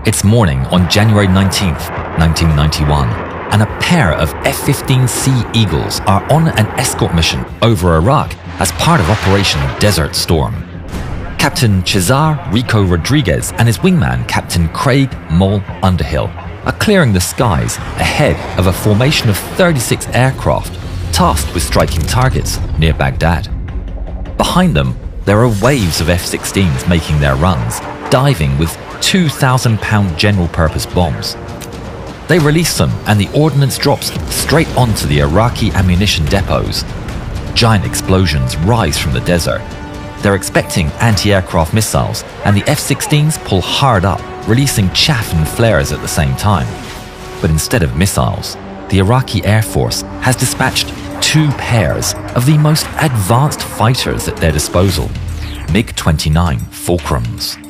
It's morning on January 19th, 1991, and a pair of F-15C Eagles are on an escort mission over Iraq as part of Operation Desert Storm. Captain Cesar Rico Rodriguez and his wingman, Captain Craig Moll Underhill, are clearing the skies ahead of a formation of 36 aircraft tasked with striking targets near Baghdad. Behind them, there are waves of F-16s making their runs, diving with 2,000-pound general-purpose bombs. They release them and the ordnance drops straight onto the Iraqi ammunition depots. Giant explosions rise from the desert. They're expecting anti-aircraft missiles, and the F-16s pull hard up, releasing chaff and flares at the same time. But instead of missiles, the Iraqi Air Force has dispatched 2 pairs of the most advanced fighters at their disposal, MiG-29 Fulcrums.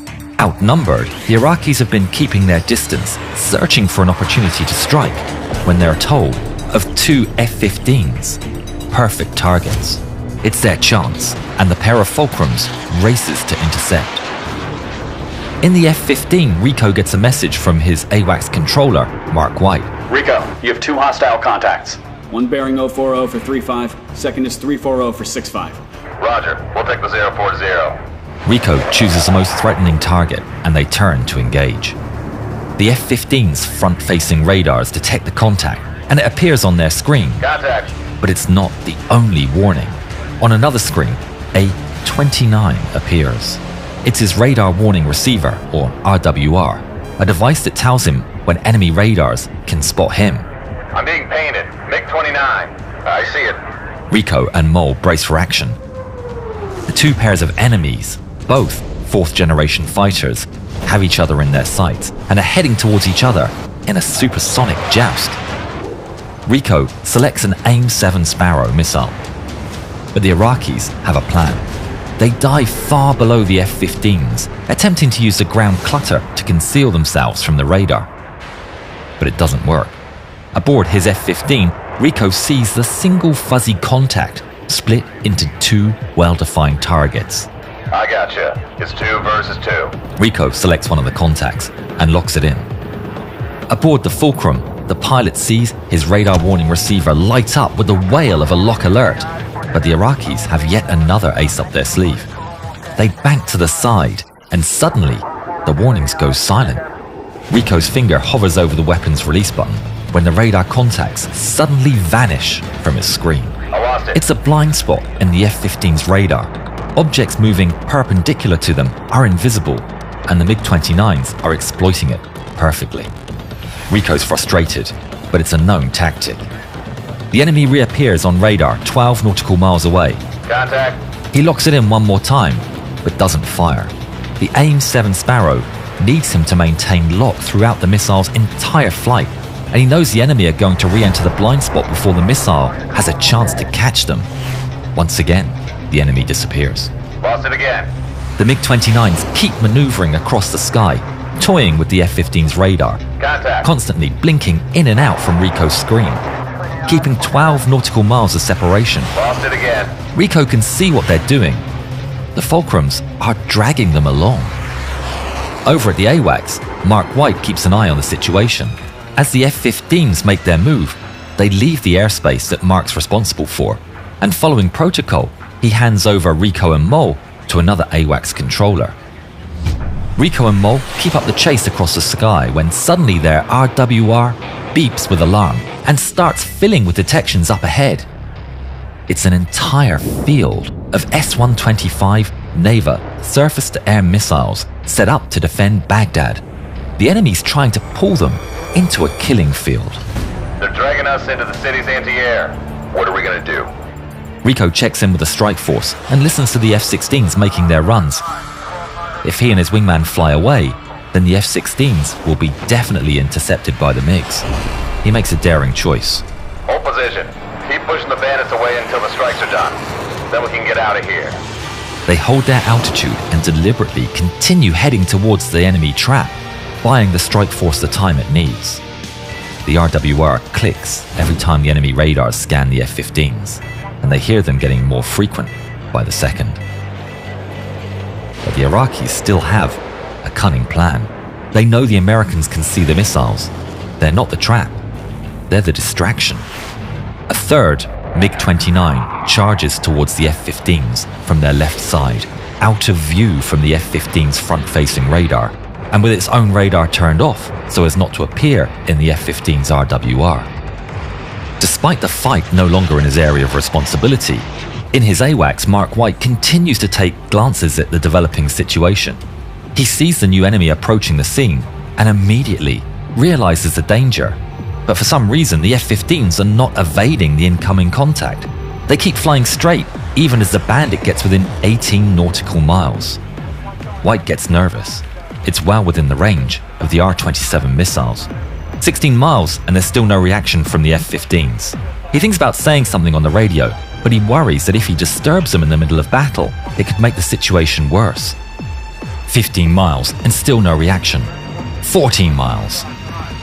Outnumbered, the Iraqis have been keeping their distance, searching for an opportunity to strike, when they're told of 2 F-15s. Perfect targets. It's their chance, and the pair of Fulcrums races to intercept. In the F-15, Rico gets a message from his AWACS controller, Mark White. Rico, you have 2 hostile contacts. One bearing 040 for 35, second is 340 for 65. Roger, we'll take the 040. Rico chooses the most threatening target, and they turn to engage. The F-15's front-facing radars detect the contact, and it appears on their screen. Contact. But it's not the only warning. On another screen, a 29 appears. It's his radar warning receiver, or RWR, a device that tells him when enemy radars can spot him. I'm being painted. MiG-29. I see it. Rico and Moll brace for action. The 2 pairs of enemies, both 4th-generation fighters, have each other in their sights and are heading towards each other in a supersonic joust. Rico selects an AIM-7 Sparrow missile. But the Iraqis have a plan. They dive far below the F-15s, attempting to use the ground clutter to conceal themselves from the radar. But it doesn't work. Aboard his F-15, Rico sees the single fuzzy contact split into 2 well-defined targets. I gotcha. It's 2 versus 2. Rico selects one of the contacts and locks it in. Aboard the Fulcrum, the pilot sees his radar warning receiver light up with the wail of a lock alert. But the Iraqis have yet another ace up their sleeve. They bank to the side, and suddenly, the warnings go silent. Rico's finger hovers over the weapon's release button when the radar contacts suddenly vanish from his screen. I lost it. It's a blind spot in the F-15's radar. Objects moving perpendicular to them are invisible, and the MiG-29s are exploiting it perfectly. Rico's frustrated, but it's a known tactic. The enemy reappears on radar 12 nautical miles away. Contact. He locks it in one more time, but doesn't fire. The AIM-7 Sparrow needs him to maintain lock throughout the missile's entire flight, and he knows the enemy are going to re-enter the blind spot before the missile has a chance to catch them. Once again, the enemy disappears. Lost it again. The MiG-29s keep maneuvering across the sky, toying with the F-15's radar, Contact. constantly blinking in and out from Rico's screen, keeping 12 nautical miles of separation. Lost it again. Rico can see what they're doing. The Fulcrums are dragging them along. Over at the AWACS, Mark White keeps an eye on the situation. As the F-15s make their move, they leave the airspace that Mark's responsible for, and following protocol, he hands over Rico and Moll to another AWACS controller. Rico and Moll keep up the chase across the sky when suddenly their RWR beeps with alarm and starts filling with detections up ahead. It's an entire field of S-125 Neva surface-to-air missiles set up to defend Baghdad. The enemy's trying to pull them into a killing field. They're dragging us into the city's anti-air. What are we gonna do? Rico checks in with the strike force and listens to the F-16s making their runs. If he and his wingman fly away, then the F-16s will be definitely intercepted by the MiGs. He makes a daring choice. Hold position. Keep pushing the bandits away until the strikes are done. Then we can get out of here. They hold their altitude and deliberately continue heading towards the enemy trap, buying the strike force the time it needs. The RWR clicks every time the enemy radars scan the F-15s, and they hear them getting more frequent by the second. But the Iraqis still have a cunning plan. They know the Americans can see the missiles. They're not the trap. They're the distraction. A third MiG-29 charges towards the F-15s from their left side, out of view from the F-15's front-facing radar, and with its own radar turned off so as not to appear in the F-15's RWR. Despite the fight no longer in his area of responsibility, in his AWACS, Mark White continues to take glances at the developing situation. He sees the new enemy approaching the scene and immediately realizes the danger. But for some reason, the F-15s are not evading the incoming contact. They keep flying straight, even as the Bandit gets within 18 nautical miles. White gets nervous. It's well within the range of the R-27 missiles. 16 miles and there's still no reaction from the F-15s. He thinks about saying something on the radio, but he worries that if he disturbs them in the middle of battle, it could make the situation worse. 15 miles and still no reaction. 14 miles.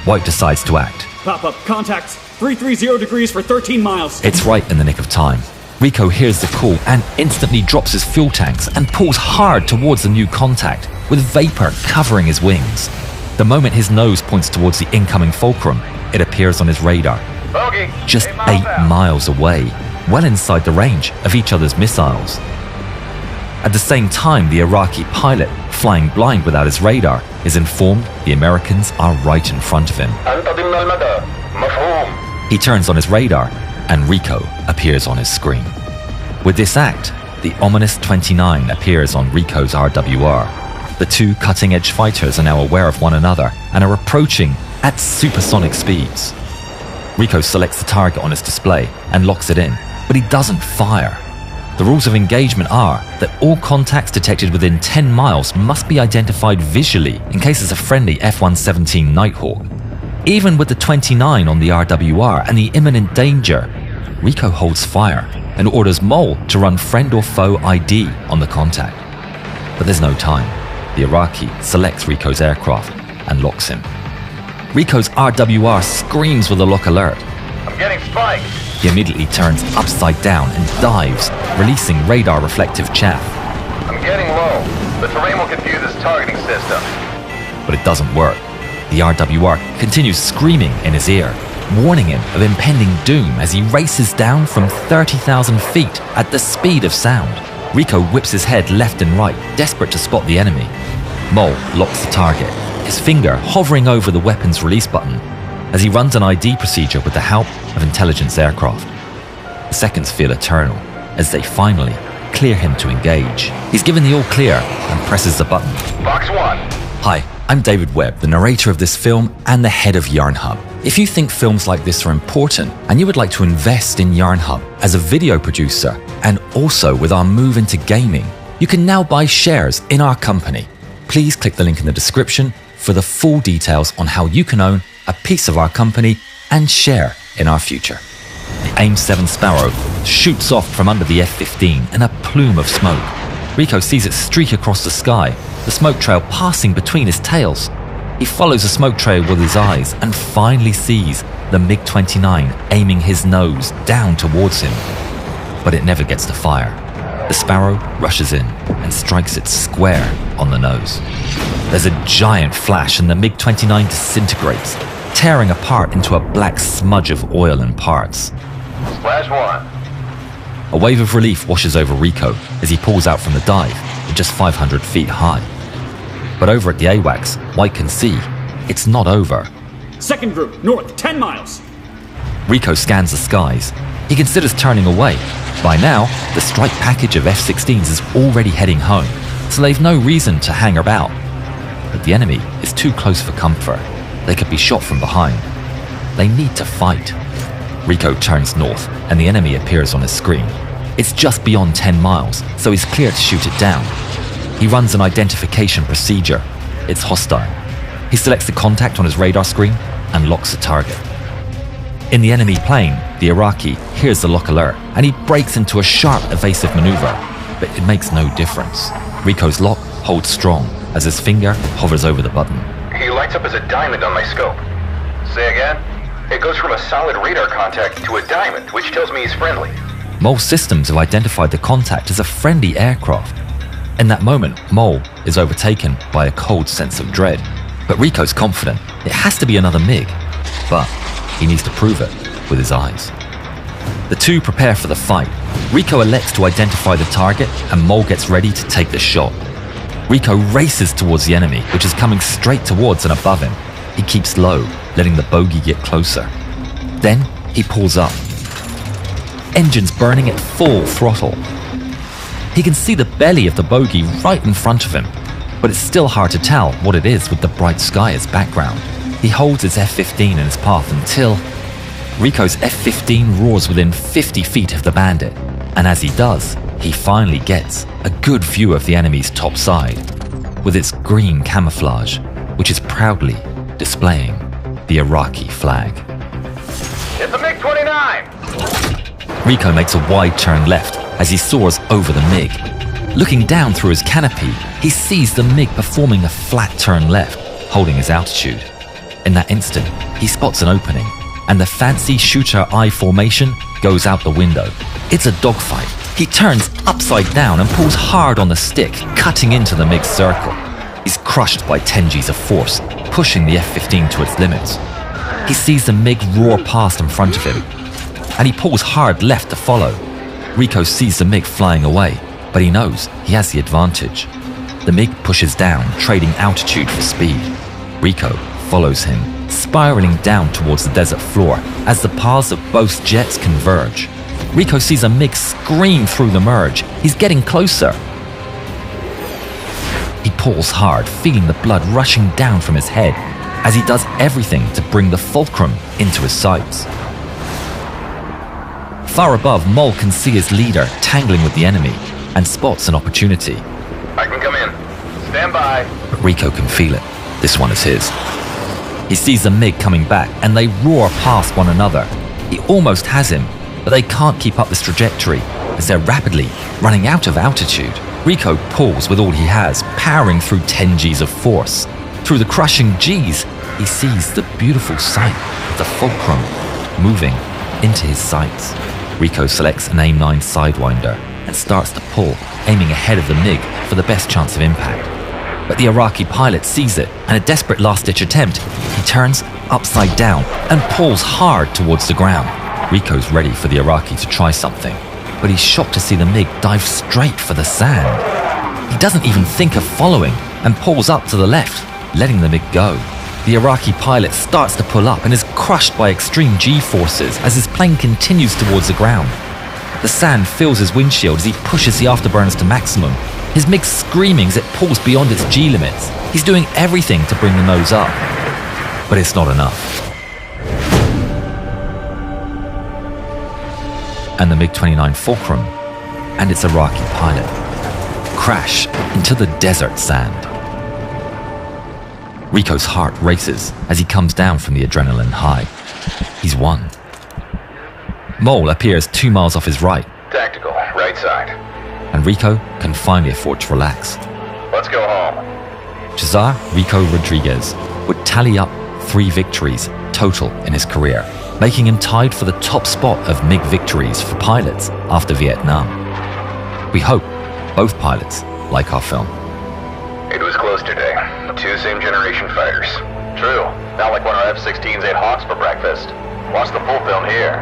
White decides to act. Pop-up, contacts, 330 degrees for 13 miles. It's right in the nick of time. Rico hears the call and instantly drops his fuel tanks and pulls hard towards the new contact, with vapor covering his wings. The moment his nose points towards the incoming Fulcrum, it appears on his radar. Bogey, Just 8 8 out. miles away, well inside the range of each other's missiles. At the same time, the Iraqi pilot, flying blind without his radar, is informed the Americans are right in front of him. He turns on his radar, and Rico appears on his screen. With this act, the ominous 29 appears on Rico's RWR. The two cutting-edge fighters are now aware of one another and are approaching at supersonic speeds. Rico selects the target on his display and locks it in, but he doesn't fire. The rules of engagement are that all contacts detected within 10 miles must be identified visually in case it's a friendly F-117 Nighthawk. Even with the 29 on the RWR and the imminent danger, Rico holds fire and orders Moll to run friend or foe ID on the contact. But there's no time. The Iraqi selects Rico's aircraft and locks him. Rico's RWR screams with a lock alert. I'm getting spiked. He immediately turns upside down and dives, releasing radar reflective chaff. I'm getting low. The terrain will confuse his targeting system. But it doesn't work. The RWR continues screaming in his ear, warning him of impending doom as he races down from 30,000 feet at the speed of sound. Rico whips his head left and right, desperate to spot the enemy. Moll locks the target, his finger hovering over the weapon's release button, as he runs an ID procedure with the help of intelligence aircraft. The seconds feel eternal as they finally clear him to engage. He's given the all clear and presses the button. Box 1. Hi, I'm David Webb, the narrator of this film and the head of Yarnhub. If you think films like this are important and you would like to invest in Yarnhub as a video producer and also with our move into gaming, you can now buy shares in our company. Please click the link in the description for the full details on how you can own a piece of our company and share in our future. The AIM-7 Sparrow shoots off from under the F-15 in a plume of smoke. Rico sees it streak across the sky, the smoke trail passing between his tails. He follows the smoke trail with his eyes and finally sees the MiG-29 aiming his nose down towards him. But it never gets to fire. The Sparrow rushes in and strikes it square on the nose. There's a giant flash and the MiG-29 disintegrates, tearing apart into a black smudge of oil and parts. Splash 1. A wave of relief washes over Rico as he pulls out from the dive at just 500 feet high. But over at the AWACS, White can see it's not over. Second group, north, 10 miles. Rico scans the skies. He considers turning away. By now, the strike package of F-16s is already heading home, so they've no reason to hang about. But the enemy is too close for comfort. They could be shot from behind. They need to fight. Rico turns north, and the enemy appears on his screen. It's just beyond 10 miles, so he's clear to shoot it down. He runs an identification procedure. It's hostile. He selects the contact on his radar screen and locks the target. In the enemy plane, the Iraqi hears the lock alert and he breaks into a sharp evasive maneuver, but it makes no difference. Rico's lock holds strong as his finger hovers over the button. He lights up as a diamond on my scope. Say again? It goes from a solid radar contact to a diamond, which tells me he's friendly. Moll's systems have identified the contact as a friendly aircraft. In that moment, Moll is overtaken by a cold sense of dread, But Rico's confident it has to be another MiG, but he needs to prove it with his eyes. The two prepare for the fight. Rico elects to identify the target and Moll gets ready to take the shot. Rico races towards the enemy, which is coming straight towards and above him. He keeps low, letting the bogey get closer. Then he pulls up. Engines burning at full throttle. He can see the belly of the bogey right in front of him, but it's still hard to tell what it is with the bright sky as background. He holds his F-15 in his path until Rico's F-15 roars within 50 feet of the bandit, and as he does, he finally gets a good view of the enemy's top side, with its green camouflage, which is proudly displaying the Iraqi flag. It's a MiG-29! Rico makes a wide turn left as he soars over the MiG. Looking down through his canopy, he sees the MiG performing a flat turn left, holding his altitude. In that instant, he spots an opening, and the fancy shooter eye formation goes out the window. It's a dogfight. He turns upside down and pulls hard on the stick, cutting into the MiG's circle. He's crushed by 10 Gs of force, pushing the F-15 to its limits. He sees the MiG roar past in front of him, and he pulls hard left to follow. Rico sees the MiG flying away, but he knows he has the advantage. The MiG pushes down, trading altitude for speed. Rico follows him, spiraling down towards the desert floor as the paths of both jets converge. Rico sees a MiG scream through the merge. He's getting closer. He pulls hard, feeling the blood rushing down from his head as he does everything to bring the Fulcrum into his sights. Far above, Moll can see his leader tangling with the enemy and spots an opportunity. I can come in. Stand by. But Rico can feel it. This one is his. He sees the MiG coming back and they roar past one another. He almost has him, but they can't keep up this trajectory as they're rapidly running out of altitude. Rico pulls with all he has, powering through 10 Gs of force. Through the crushing Gs, he sees the beautiful sight of the Fulcrum moving into his sights. Rico selects an AIM-9 Sidewinder and starts to pull, aiming ahead of the MiG for the best chance of impact. But the Iraqi pilot sees it, and a desperate last-ditch attempt, he turns upside down and pulls hard towards the ground. Rico's ready for the Iraqi to try something, but he's shocked to see the MiG dive straight for the sand. He doesn't even think of following and pulls up to the left, letting the MiG go. The Iraqi pilot starts to pull up and is crushed by extreme G-forces as his plane continues towards the ground. The sand fills his windshield as he pushes the afterburners to maximum. His MiG screaming as it pulls beyond its G limits. He's doing everything to bring the nose up, but it's not enough. And the MiG-29 Fulcrum and its Iraqi pilot crash into the desert sand. Rico's heart races as he comes down from the adrenaline high. He's won. Moll appears 2 miles off his right. Tactical, right side. And Rico can finally afford to relax. Let's go home. Cesar Rico Rodriguez would tally up 3 victories total in his career, making him tied for the top spot of MiG victories for pilots after Vietnam. We hope both pilots like our film. It was close today. 2 same-generation fighters. True. Not like when our F-16s ate Hawks for breakfast. Watch the full film here.